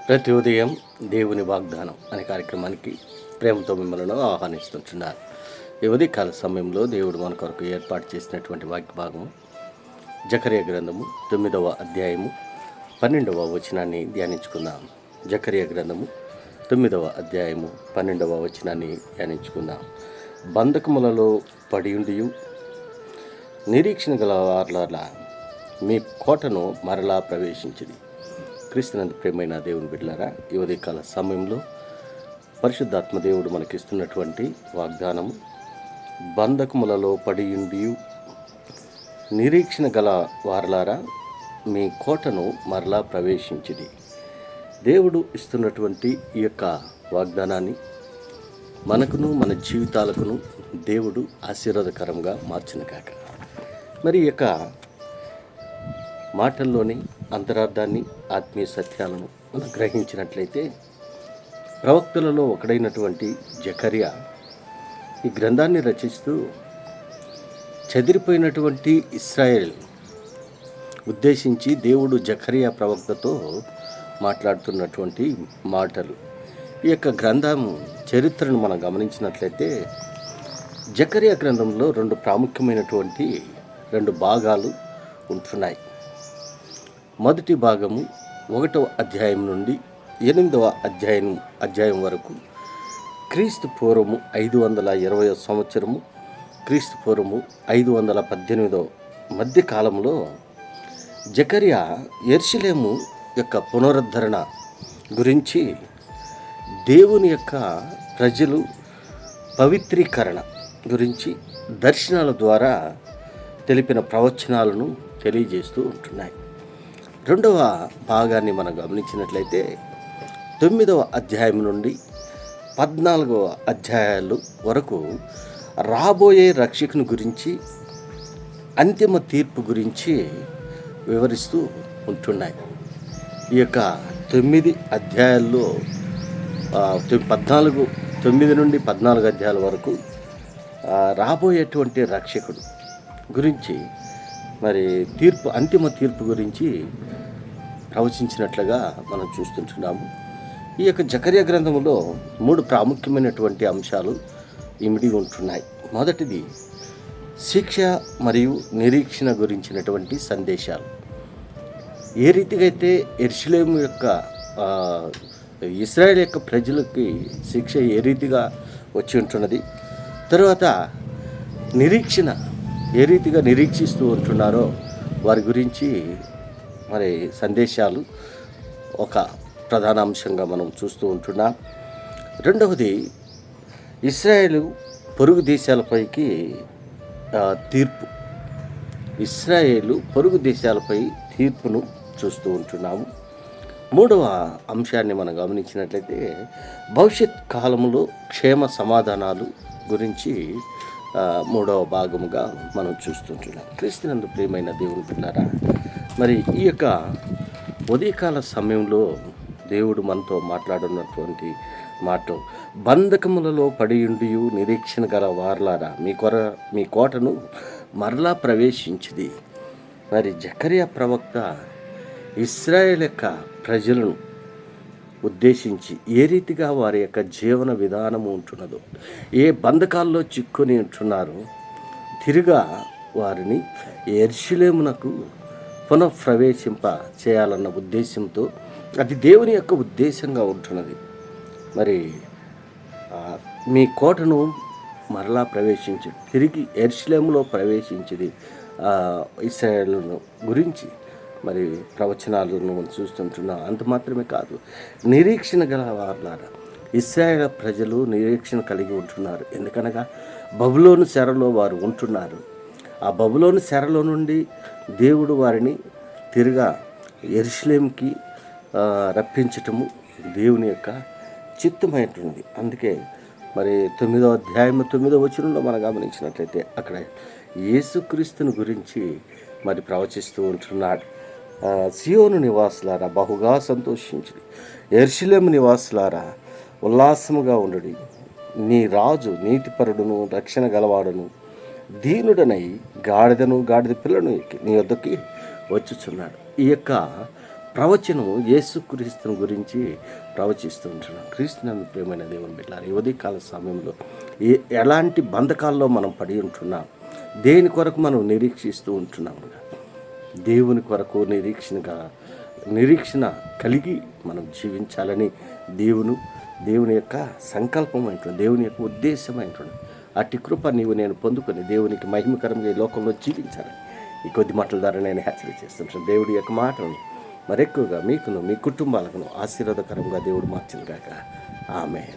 ప్రతి ఉదయం దేవుని వాగ్దానం అనే కార్యక్రమానికి ప్రేమతో మిమ్మల్ని ఆహ్వానిస్తుంటున్నారు. ఈ ఉదయకాల సమయంలో దేవుడు మన కొరకు ఏర్పాటు చేసినటువంటి వాక్య భాగము జకర్యా గ్రంథము 9వ అధ్యాయము 12వ వచనాన్ని ధ్యానించుకుందాం. జకర్యా గ్రంథము 9వ అధ్యాయము 12వ వచనాన్ని ధ్యానించుకుందాం. బంధకములలో పడియుండియు నిరీక్షణ గల వార్లారా మీ కోటను మరలా ప్రవేశించింది. క్రీస్తునందు ప్రేమైన దేవుని బిడ్డలారా, ఈ ఉదయకాల సమయంలో పరిశుద్ధాత్మ దేవుడు మనకిస్తున్నటువంటి వాగ్దానము, బంధకములలో పడియుండి నిరీక్షణ గల వారలారా మీ కోటను మరలా ప్రవేశించింది. దేవుడు ఇస్తున్నటువంటి ఈ యొక్క వాగ్దానాన్ని మనకును మన జీవితాలకును దేవుడు ఆశీర్వాదకరంగా మార్చును కాక. మరి ఈ యొక్క మాటల్లోని అంతరార్థాన్ని, ఆత్మీయ సత్యాలను మనం గ్రహించినట్లయితే, ప్రవక్తలలో ఒకడైనటువంటి జకర్యా ఈ గ్రంథాన్ని రచిస్తూ చెదిరిపోయినటువంటి ఇశ్రాయేల్ ఉద్దేశించి దేవుడు జకర్యా ప్రవక్తతో మాట్లాడుతున్నటువంటి మాటలు. ఈ యొక్క గ్రంథం చరిత్రను మనం గమనించినట్లయితే, జకర్యా గ్రంథంలో రెండు ప్రాముఖ్యమైనటువంటి రెండు భాగాలు ఉంటున్నాయి. మొదటి భాగము 1వ అధ్యాయం నుండి 8వ అధ్యాయం వరకు క్రీస్తు పూర్వము 520వ సంవత్సరము, క్రీస్తు పూర్వము 518వ మధ్య కాలంలో జకర్యా యెరూషలేము యొక్క పునరుద్ధరణ గురించి, దేవుని యొక్క ప్రజలు పవిత్రీకరణ గురించి దర్శనాల ద్వారా తెలిపిన ప్రవచనాలను తెలియజేస్తూ ఉంటున్నాయి. రెండవ భాగాన్ని మనం గమనించినట్లయితే 9వ అధ్యాయం నుండి 14వ అధ్యాయాలు వరకు రాబోయే రక్షకుని గురించి, అంతిమ తీర్పు గురించి వివరిస్తూ ఉంటున్నాయి. ఈ యొక్క 9 అధ్యాయాల్లో 9 నుండి 14 అధ్యాయాల వరకు రాబోయేటువంటి రక్షకుడు గురించి, మరి అంతిమ తీర్పు గురించి ప్రవచించినట్లుగా మనం చూస్తుంటున్నాము. ఈ యొక్క జకర్యా గ్రంథంలో 3 ప్రాముఖ్యమైనటువంటి అంశాలు ఇమిడి ఉంటున్నాయి. మొదటిది శిక్ష మరియు నిరీక్షణ గురించినటువంటి సందేశాలు. ఏ రీతిగా అయితే యెరూషలేము యొక్క ఇశ్రాయేల్ యొక్క ప్రజలకి శిక్ష ఏ రీతిగా వచ్చి ఉంటున్నది, తర్వాత నిరీక్షణ ఏ రీతిగా నిరీక్షిస్తూ ఉంటున్నారో వారి గురించి మరి సందేశాలు ఒక ప్రధాన అంశంగా మనం చూస్తూ ఉంటున్నాం. రెండవది ఇశ్రాయేలు పొరుగు దేశాలపైకి తీర్పు. ఇశ్రాయేలు పొరుగు దేశాలపై తీర్పును చూస్తూ ఉంటున్నాము. మూడవ అంశాన్ని మనం గమనించినట్లయితే, భవిష్యత్ కాలంలో క్షేమ సమాధానాలు గురించి మూడవ భాగముగా మనం చూస్తుంటున్నాం. క్రీస్తునందు ప్రియమైన దేవుని బిడ్డలారా, మరి ఈ యొక్క ఉదయకాల సమయంలో దేవుడు మనతో మాట్లాడున్నటువంటి మాట, బంధకములలో పడియుండి నిరీక్షణ గల వారలారా మీ కోటను మరలా ప్రవేశించింది. మరి జకర్యా ప్రవక్త ఇశ్రాయేల్ యొక్క ప్రజలను ఉద్దేశించి ఏ రీతిగా వారి యొక్క జీవన విధానము ఉంటున్నదో, ఏ బంధకాల్లో చిక్కుని ఉంటున్నారో, తిరిగా వారిని యెరూషలేమునకు పునఃప్రవేశింప చేయాలన్న ఉద్దేశంతో, అది దేవుని యొక్క ఉద్దేశంగా ఉంటున్నది. మరి మీ కోటను మరలా ప్రవేశించి తిరిగి యెరూషలేములో ప్రవేశించింది ఇశ్రాయేలు గురించి మరి ప్రవచనాలను మనం చూస్తుంటున్నాం. అంత మాత్రమే కాదు, నిరీక్షణ గల వారలారా ఇశ్రాయేలు ప్రజలు నిరీక్షణ కలిగి ఉంటున్నారు. ఎందుకనగా బబులోను చెరలో వారు ఉంటున్నారు. ఆ బబులోను చెరలో నుండి దేవుడు వారిని తిరిగా యెరూషలేముకి రప్పించటము దేవుని యొక్క చిత్తమైనటువంటిది. అందుకే మరి 9వ అధ్యాయం 9వ వచనంలో మనం గమనించినట్లయితే, అక్కడ యేసుక్రీస్తుని గురించి మరి ప్రవచిస్తూ ఉంటున్నాడు. సియోను నివాసులారా బహుగా సంతోషించుడి, యెరూషలేము నివాసులారా ఉల్లాసముగా ఉండుడి. నీ రాజు నీతిపరుడును రక్షణ గలవాడును దీనుడనై గాడిద పిల్లను ఎక్కి నీ వద్దకి వచ్చుచున్నాడు. ఈ యొక్క ప్రవచనం యేసుక్రీస్తుని గురించి ప్రవచిస్తూ ఉంటున్నాం. క్రీస్తునందు ప్రియమైన దేవుని బిడ్డలారా, ఈ ఉదయకాల సమయంలో ఎలాంటి బంధకాల్లో మనం పడి ఉంటున్నాం, దేని కొరకు మనం నిరీక్షిస్తూ ఉంటున్నాం, దేవుని కొరకు నిరీక్షణ కలిగి మనం జీవించాలని దేవుని యొక్క సంకల్పం అంటుంది, దేవుని యొక్క ఉద్దేశం అంటుంది. అట్టి కృప నేను పొందుకొని దేవునికి మహిమకరంగా ఈ లోకంలో జీవించాలని ఈ కొద్ది మాటల ద్వారా నేను హెచ్చరిక చేస్తుంటాను. దేవుడి యొక్క మాటలను మరెక్కువగా మీకును మీ కుటుంబాలకు ఆశీర్వాదకరంగా దేవుడు మార్చును గాక. ఆమేన్.